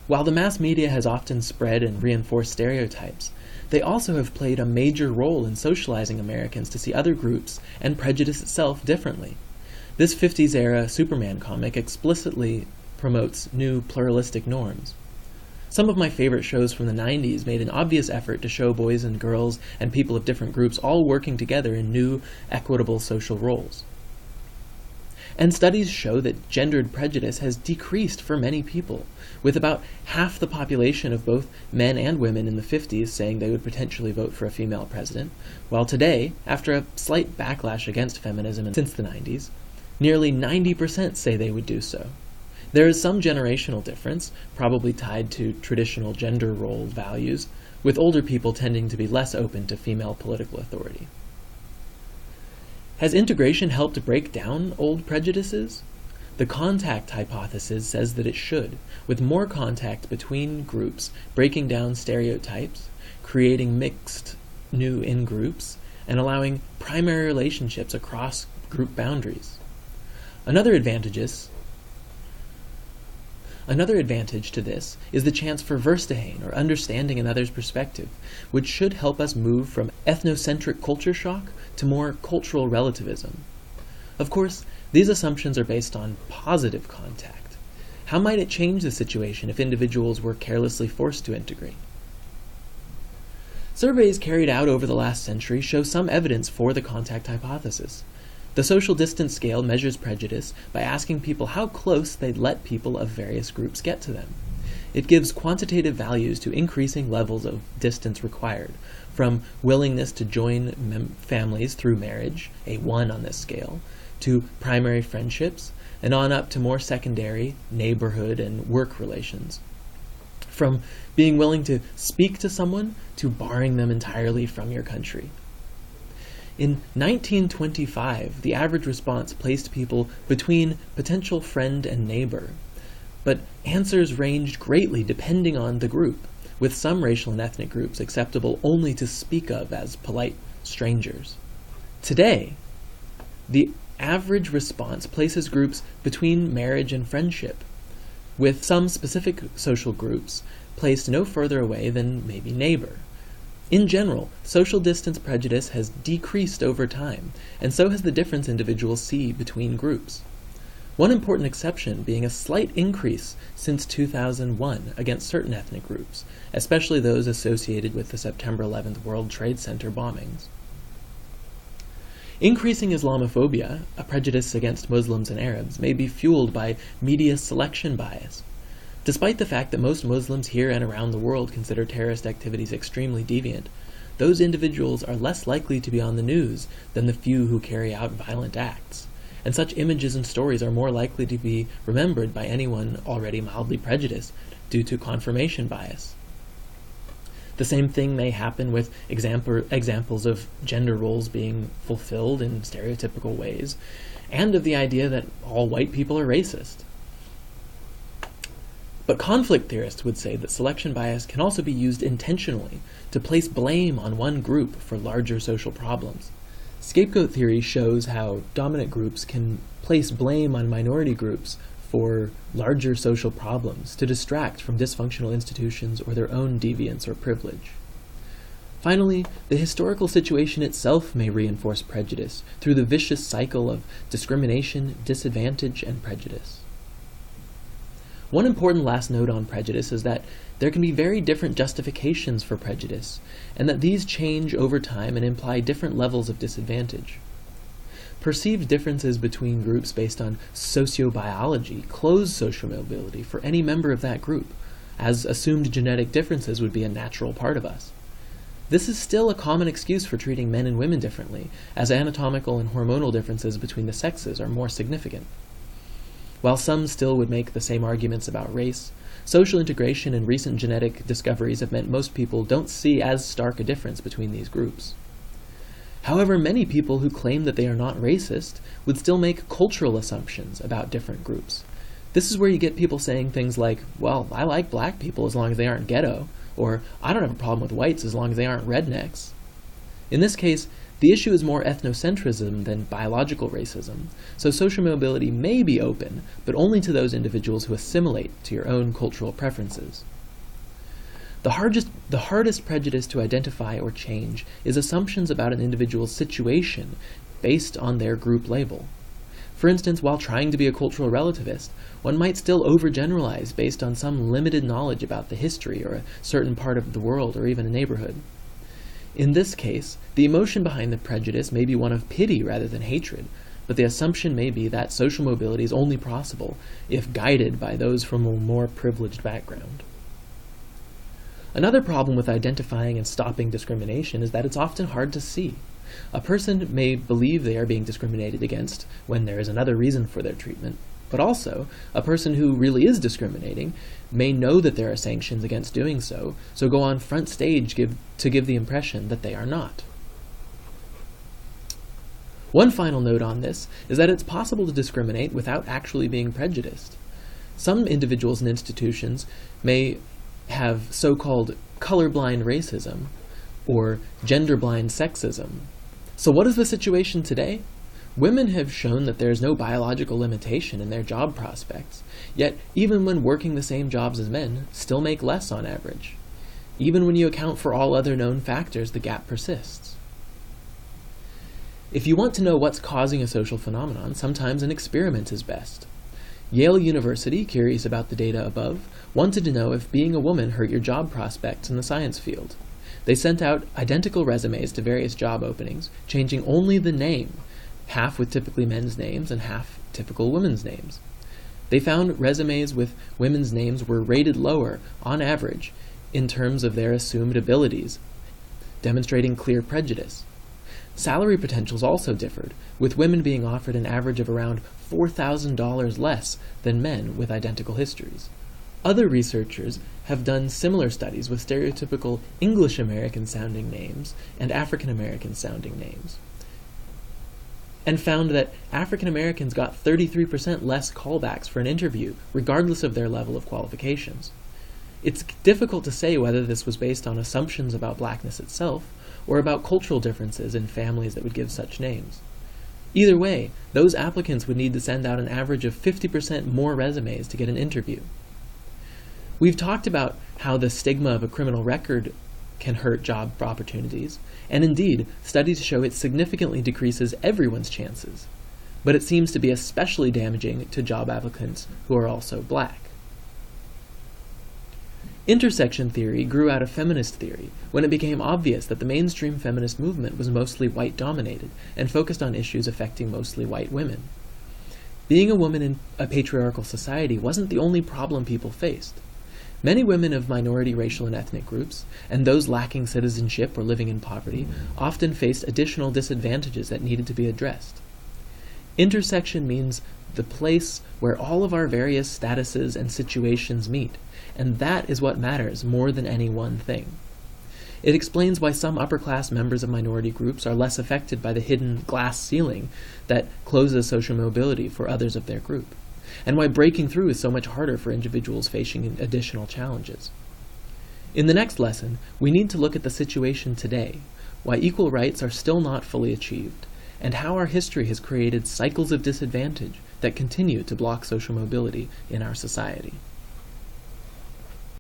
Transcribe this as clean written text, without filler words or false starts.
While the mass media has often spread and reinforced stereotypes, they also have played a major role in socializing Americans to see other groups and prejudice itself differently. This 50s-era Superman comic explicitly promotes new pluralistic norms. Some of my favorite shows from the 90s made an obvious effort to show boys and girls and people of different groups all working together in new, equitable social roles. And studies show that gendered prejudice has decreased for many people, with about half the population of both men and women in the 50s saying they would potentially vote for a female president, while today, after a slight backlash against feminism since the 90s, nearly 90% say they would do so. There is some generational difference, probably tied to traditional gender role values, with older people tending to be less open to female political authority. Has integration helped break down old prejudices? The contact hypothesis says that it should, with more contact between groups, breaking down stereotypes, creating mixed new in-groups, and allowing primary relationships across group boundaries. Another advantage to this is the chance for Verstehen, or understanding another's perspective, which should help us move from ethnocentric culture shock to more cultural relativism. Of course, these assumptions are based on positive contact. How might it change the situation if individuals were carelessly forced to integrate? Surveys carried out over the last century show some evidence for the contact hypothesis. The social distance scale measures prejudice by asking people how close they'd let people of various groups get to them. It gives quantitative values to increasing levels of distance required, from willingness to join families through marriage, a 1 on this scale, to primary friendships, and on up to more secondary neighborhood and work relations. From being willing to speak to someone to barring them entirely from your country. In 1925, the average response placed people between potential friend and neighbor, but answers ranged greatly depending on the group, with some racial and ethnic groups acceptable only to speak of as polite strangers. Today, the average response places groups between marriage and friendship, with some specific social groups placed no further away than maybe neighbor. In general, social distance prejudice has decreased over time, and so has the difference individuals see between groups. One important exception being a slight increase since 2001 against certain ethnic groups, especially those associated with the September 11th World Trade Center bombings. Increasing Islamophobia, a prejudice against Muslims and Arabs, may be fueled by media selection bias. Despite the fact that most Muslims here and around the world consider terrorist activities extremely deviant, those individuals are less likely to be on the news than the few who carry out violent acts, and such images and stories are more likely to be remembered by anyone already mildly prejudiced due to confirmation bias. The same thing may happen with examples of gender roles being fulfilled in stereotypical ways, and of the idea that all white people are racist. But conflict theorists would say that selection bias can also be used intentionally to place blame on one group for larger social problems. Scapegoat theory shows how dominant groups can place blame on minority groups for larger social problems to distract from dysfunctional institutions or their own deviance or privilege. Finally, the historical situation itself may reinforce prejudice through the vicious cycle of discrimination, disadvantage, and prejudice. One important last note on prejudice is that there can be very different justifications for prejudice, and that these change over time and imply different levels of disadvantage. Perceived differences between groups based on sociobiology close social mobility for any member of that group, as assumed genetic differences would be a natural part of us. This is still a common excuse for treating men and women differently, as anatomical and hormonal differences between the sexes are more significant. While some still would make the same arguments about race, social integration and recent genetic discoveries have meant most people don't see as stark a difference between these groups. However, many people who claim that they are not racist would still make cultural assumptions about different groups. This is where you get people saying things like, well, I like black people as long as they aren't ghetto, or I don't have a problem with whites as long as they aren't rednecks. In this case, The issue is more ethnocentrism than biological racism, so social mobility may be open, but only to those individuals who assimilate to your own cultural preferences. The hardest prejudice to identify or change is assumptions about an individual's situation based on their group label. For instance, while trying to be a cultural relativist, one might still overgeneralize based on some limited knowledge about the history or a certain part of the world or even a neighborhood. In this case, the emotion behind the prejudice may be one of pity rather than hatred, but the assumption may be that social mobility is only possible if guided by those from a more privileged background. Another problem with identifying and stopping discrimination is that it's often hard to see. A person may believe they are being discriminated against when there is another reason for their treatment, but also a person who really is discriminating may know that there are sanctions against doing so, so go on front stage to give the impression that they are not. One final note on this is that it's possible to discriminate without actually being prejudiced. Some individuals and institutions may have so-called colorblind racism or gender-blind sexism. So what is the situation today? Women have shown that there is no biological limitation in their job prospects, yet even when working the same jobs as men, still make less on average. Even when you account for all other known factors, the gap persists. If you want to know what's causing a social phenomenon, sometimes an experiment is best. Yale University, curious about the data above, wanted to know if being a woman hurt your job prospects in the science field. They sent out identical resumes to various job openings, changing only the name, half with typically men's names and half typical women's names. They found resumes with women's names were rated lower, on average, in terms of their assumed abilities, demonstrating clear prejudice. Salary potentials also differed, with women being offered an average of around $4,000 less than men with identical histories. Other researchers have done similar studies with stereotypical English-American sounding names and African-American sounding names, and found that African Americans got 33% less callbacks for an interview, regardless of their level of qualifications. It's difficult to say whether this was based on assumptions about blackness itself, or about cultural differences in families that would give such names. Either way, those applicants would need to send out an average of 50% more resumes to get an interview. We've talked about how the stigma of a criminal record can hurt job opportunities, and indeed, studies show it significantly decreases everyone's chances, but it seems to be especially damaging to job applicants who are also black. Intersection theory grew out of feminist theory when it became obvious that the mainstream feminist movement was mostly white-dominated and focused on issues affecting mostly white women. Being a woman in a patriarchal society wasn't the only problem people faced. Many women of minority racial and ethnic groups, and those lacking citizenship or living in poverty, often faced additional disadvantages that needed to be addressed. Intersection means the place where all of our various statuses and situations meet, and that is what matters more than any one thing. It explains why some upper-class members of minority groups are less affected by the hidden glass ceiling that closes social mobility for others of their group, and why breaking through is so much harder for individuals facing additional challenges. In the next lesson, we need to look at the situation today, why equal rights are still not fully achieved, and how our history has created cycles of disadvantage that continue to block social mobility in our society.